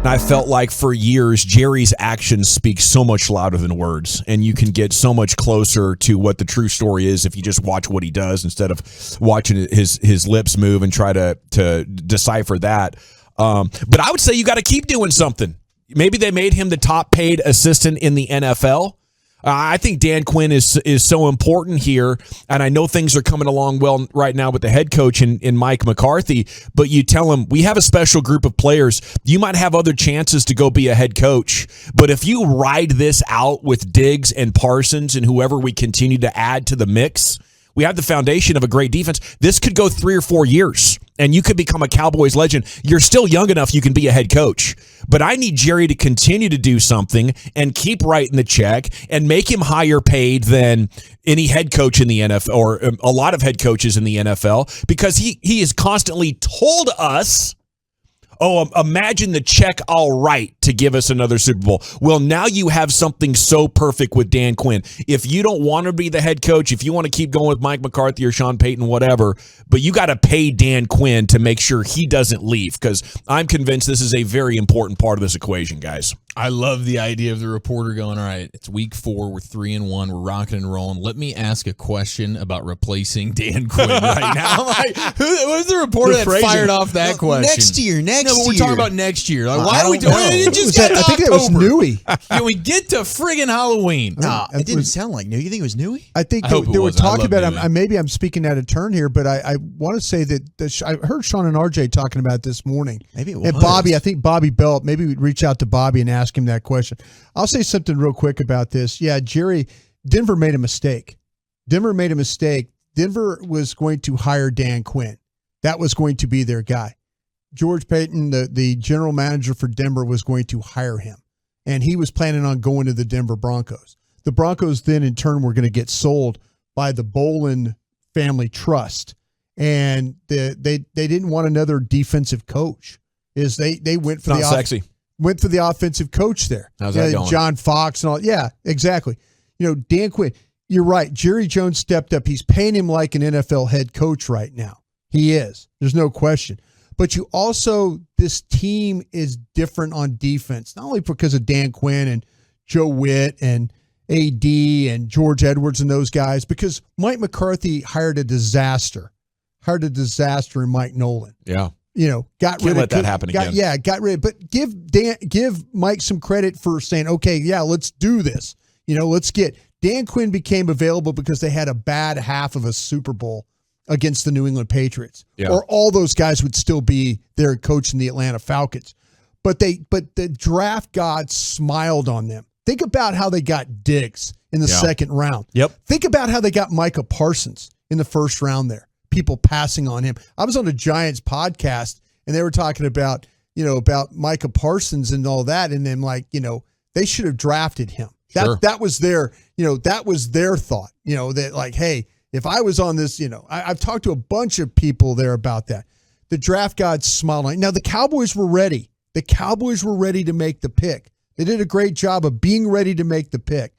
And I felt like for years, Jerry's actions speak so much louder than words, and you can get so much closer to what the true story is if you just watch what he does instead of watching his lips move and try to decipher that. But I would say you got to keep doing something. Maybe they made him the top paid assistant in the NFL. I think Dan Quinn is so important here, and I know things are coming along well right now with the head coach in Mike McCarthy, but you tell him, we have a special group of players. You might have other chances to go be a head coach, but if you ride this out with Diggs and Parsons and whoever we continue to add to the mix, we have the foundation of a great defense. This could go 3 or 4 years, and you could become a Cowboys legend. You're still young enough you can be a head coach. But I need Jerry to continue to do something and keep writing the check and make him higher paid than any head coach in the NFL or a lot of head coaches in the NFL, because he has constantly told us, oh, imagine the check I'll write to give us another Super Bowl. Well, now you have something so perfect with Dan Quinn. If you don't want to be the head coach, if you want to keep going with Mike McCarthy or Sean Payton, whatever, but you got to pay Dan Quinn to make sure he doesn't leave, because I'm convinced this is a very important part of this equation, guys. I love the idea of the reporter going, all right, it's week 4, we're 3-1, we're rocking and rolling. Let me ask a question about replacing Dan Quinn right now. I'm like, who's the reporter that fired off that question? Next year. No, but we're talking about next year. Like, why are we doing it? It just I think it was Newey. Can we get to friggin' Halloween? No, it didn't sound like Newey. You think it was Newey? I think they were talking about, maybe I'm speaking out of turn here, but I want to say that I heard Sean and RJ talking about it this morning. Maybe it was. And Bobby, I think Bobby Belt, maybe we'd reach out to Bobby and ask him that question. I'll say something real quick about this. Yeah, Jerry, Denver made a mistake. Denver was going to hire Dan Quinn. That was going to be their guy. George Payton, the general manager for Denver, was going to hire him. And he was planning on going to the Denver Broncos. The Broncos then, in turn, were going to get sold by the Bolin Family Trust. And they didn't want another defensive coach. They went for went for the offensive coach there. How's that going? John Fox and all. Yeah, exactly. Dan Quinn, you're right. Jerry Jones stepped up. He's paying him like an NFL head coach right now. He is. There's no question. But you also, this team is different on defense, not only because of Dan Quinn and Joe Witt and AD and George Edwards and those guys, because Mike McCarthy hired a disaster in Mike Nolan. Yeah. Got rid of. Let that happen again. Yeah, got rid. But give Mike some credit for saying, okay, yeah, let's do this. Let's get Dan Quinn became available because they had a bad half of a Super Bowl against the New England Patriots, or all those guys would still be their coach in the Atlanta Falcons. But the draft gods smiled on them. Think about how they got Diggs in the second round. Yep. Think about how they got Micah Parsons in the first round there. People passing on him. I was on the Giants podcast and they were talking about Micah Parsons and all that. And then they should have drafted him. That was their thought, that like, hey, if I was on this, I've talked to a bunch of people there about that. The draft gods smiled on it. Now the Cowboys were ready. The Cowboys were ready to make the pick. They did a great job of being ready to make the pick.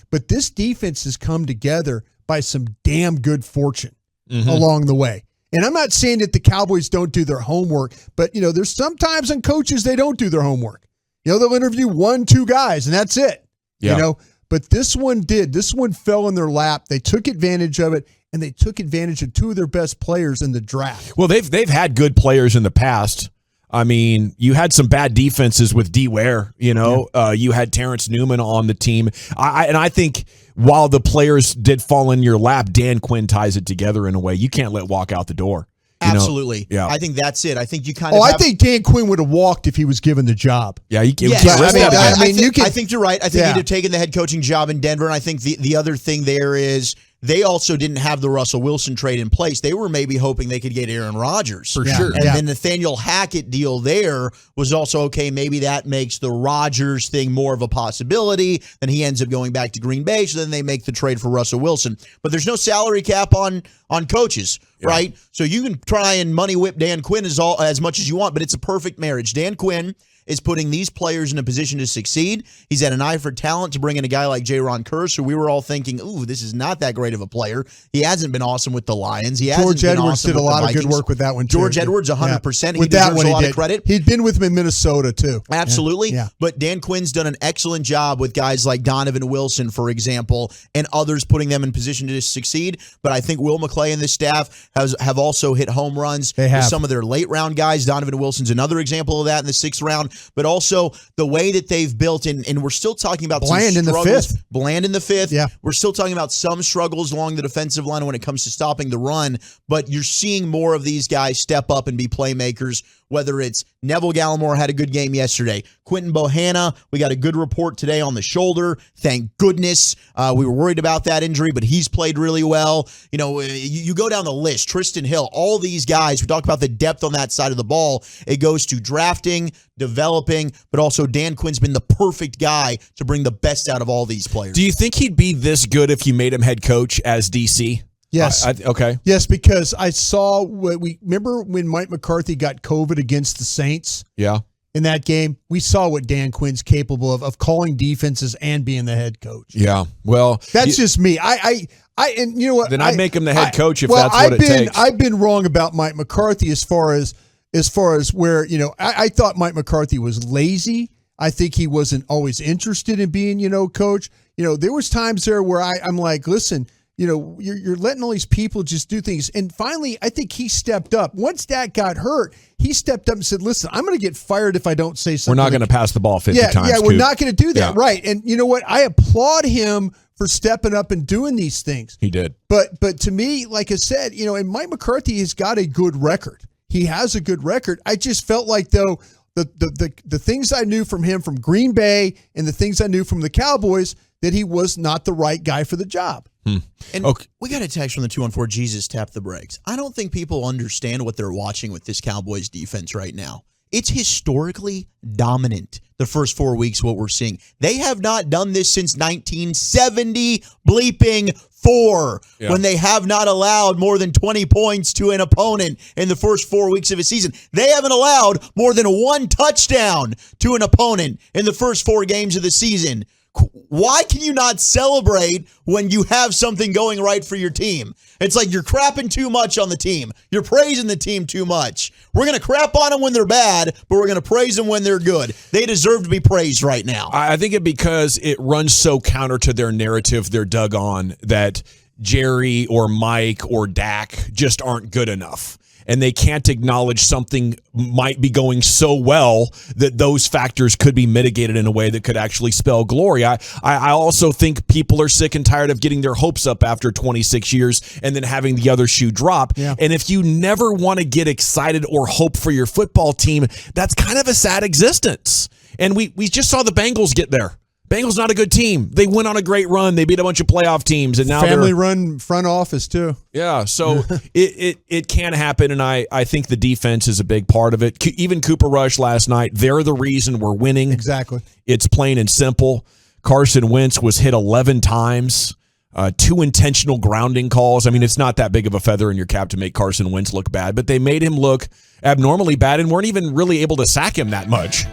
But this defense has come together by some damn good fortune along the way. And I'm not saying that the Cowboys don't do their homework, but, there's sometimes in coaches they don't do their homework. They'll interview 1-2 guys, and that's it. Yeah. But this one did. This one fell in their lap. They took advantage of it, and they took advantage of 2 of their best players in the draft. Well, they've had good players in the past. I mean, you had some bad defenses with D. Ware. You had Terrence Newman on the team. I think while the players did fall in your lap, Dan Quinn ties it together in a way you can't let walk out the door. Absolutely. Yeah. I think that's it. I think you I think Dan Quinn would have walked if he was given the job. Yeah, I think you're right. I think he'd have taken the head coaching job in Denver. And I think the other thing there is they also didn't have the Russell Wilson trade in place. They were maybe hoping they could get Aaron Rodgers. For sure. And then Nathaniel Hackett deal there was also, okay, maybe that makes the Rodgers thing more of a possibility. Then he ends up going back to Green Bay, so then they make the trade for Russell Wilson. But there's no salary cap on coaches. right? So you can try and money whip Dan Quinn as much as you want, but it's a perfect marriage. Dan Quinn is putting these players in a position to succeed. He's had an eye for talent to bring in a guy like Jaron Kearse, who we were all thinking, ooh, this is not that great of a player. He hasn't been awesome with the Lions. George Edwards did a lot of good work with that one, too. George Edwards, 100%. Yeah. He deserves a lot of credit. He'd been with him in Minnesota, too. Absolutely. Yeah. But Dan Quinn's done an excellent job with guys like Donovan Wilson, for example, and others, putting them in position to succeed. But I think Will McClay and the staff have also hit home runs with some of their late-round guys. Donovan Wilson's another example of that in the 6th round. But also the way that they've built, and we're still talking about Bland in the 5th. Bland in the 5th. Yeah. We're still talking about some struggles along the defensive line when it comes to stopping the run, but you're seeing more of these guys step up and be playmakers, whether it's Neville Gallimore had a good game yesterday. Quentin Bohanna, we got a good report today on the shoulder. Thank goodness. We were worried about that injury, but he's played really well. You know, you go down the list, Tristan Hill, all these guys, we talk about the depth on that side of the ball. It goes to drafting, developing, but also Dan Quinn's been the perfect guy to bring the best out of all these players. Do you think he'd be this good if you made him head coach as DC? Yes. Okay. Yes, because I saw remember when Mike McCarthy got COVID against the Saints? Yeah. In that game, we saw what Dan Quinn's capable of calling defenses and being the head coach. Yeah. Well, that's just me. And you know what? Then I'd make him the head coach if that's what it takes. I've been wrong about Mike McCarthy as far as where, you know, I thought Mike McCarthy was lazy. I think he wasn't always interested in being, you know, coach. You know, there was times there where I'm like, listen, you know, you're letting all these people just do things. And finally, I think he stepped up. Once Dak got hurt, he stepped up and said, listen, I'm going to get fired if I don't say something. We're not going to pass the ball 50 times. Yeah, we're not going to do that. Yeah. Right. And you know what? I applaud him for stepping up and doing these things. He did. But to me, like I said, you know, and Mike McCarthy has got a good record. He has a good record. I just felt like, though, the things I knew from him from Green Bay and the things I knew from the Cowboys, that he was not the right guy for the job. And we got a text from the 214, Jesus, tap the brakes. I don't think people understand what they're watching with this Cowboys defense right now. It's historically dominant the first 4 weeks, what we're seeing. They have not done this since 1970 bleeping 4, when they have not allowed more than 20 points to an opponent in the first 4 weeks of a season. They haven't allowed more than 1 touchdown to an opponent in the first 4 games of the season. Why can you not celebrate when you have something going right for your team? It's like you're crapping too much on the team. You're praising the team too much. We're going to crap on them when they're bad, but we're going to praise them when they're good. They deserve to be praised right now. I think because it runs so counter to their narrative they're dug on that Jerry or Mike or Dak just aren't good enough. And they can't acknowledge something might be going so well that those factors could be mitigated in a way that could actually spell glory. I also think people are sick and tired of getting their hopes up after 26 years and then having the other shoe drop. Yeah. And if you never want to get excited or hope for your football team, that's kind of a sad existence. And we just saw the Bengals get there. Bengals not a good team. They went on a great run. They beat a bunch of playoff teams, and now family-run front office too. Yeah, so it can happen, and I think the defense is a big part of it. Even Cooper Rush last night, they're the reason we're winning. Exactly. It's plain and simple. Carson Wentz was hit 11 times. 2 intentional grounding calls. I mean, it's not that big of a feather in your cap to make Carson Wentz look bad, but they made him look abnormally bad and weren't even really able to sack him that much.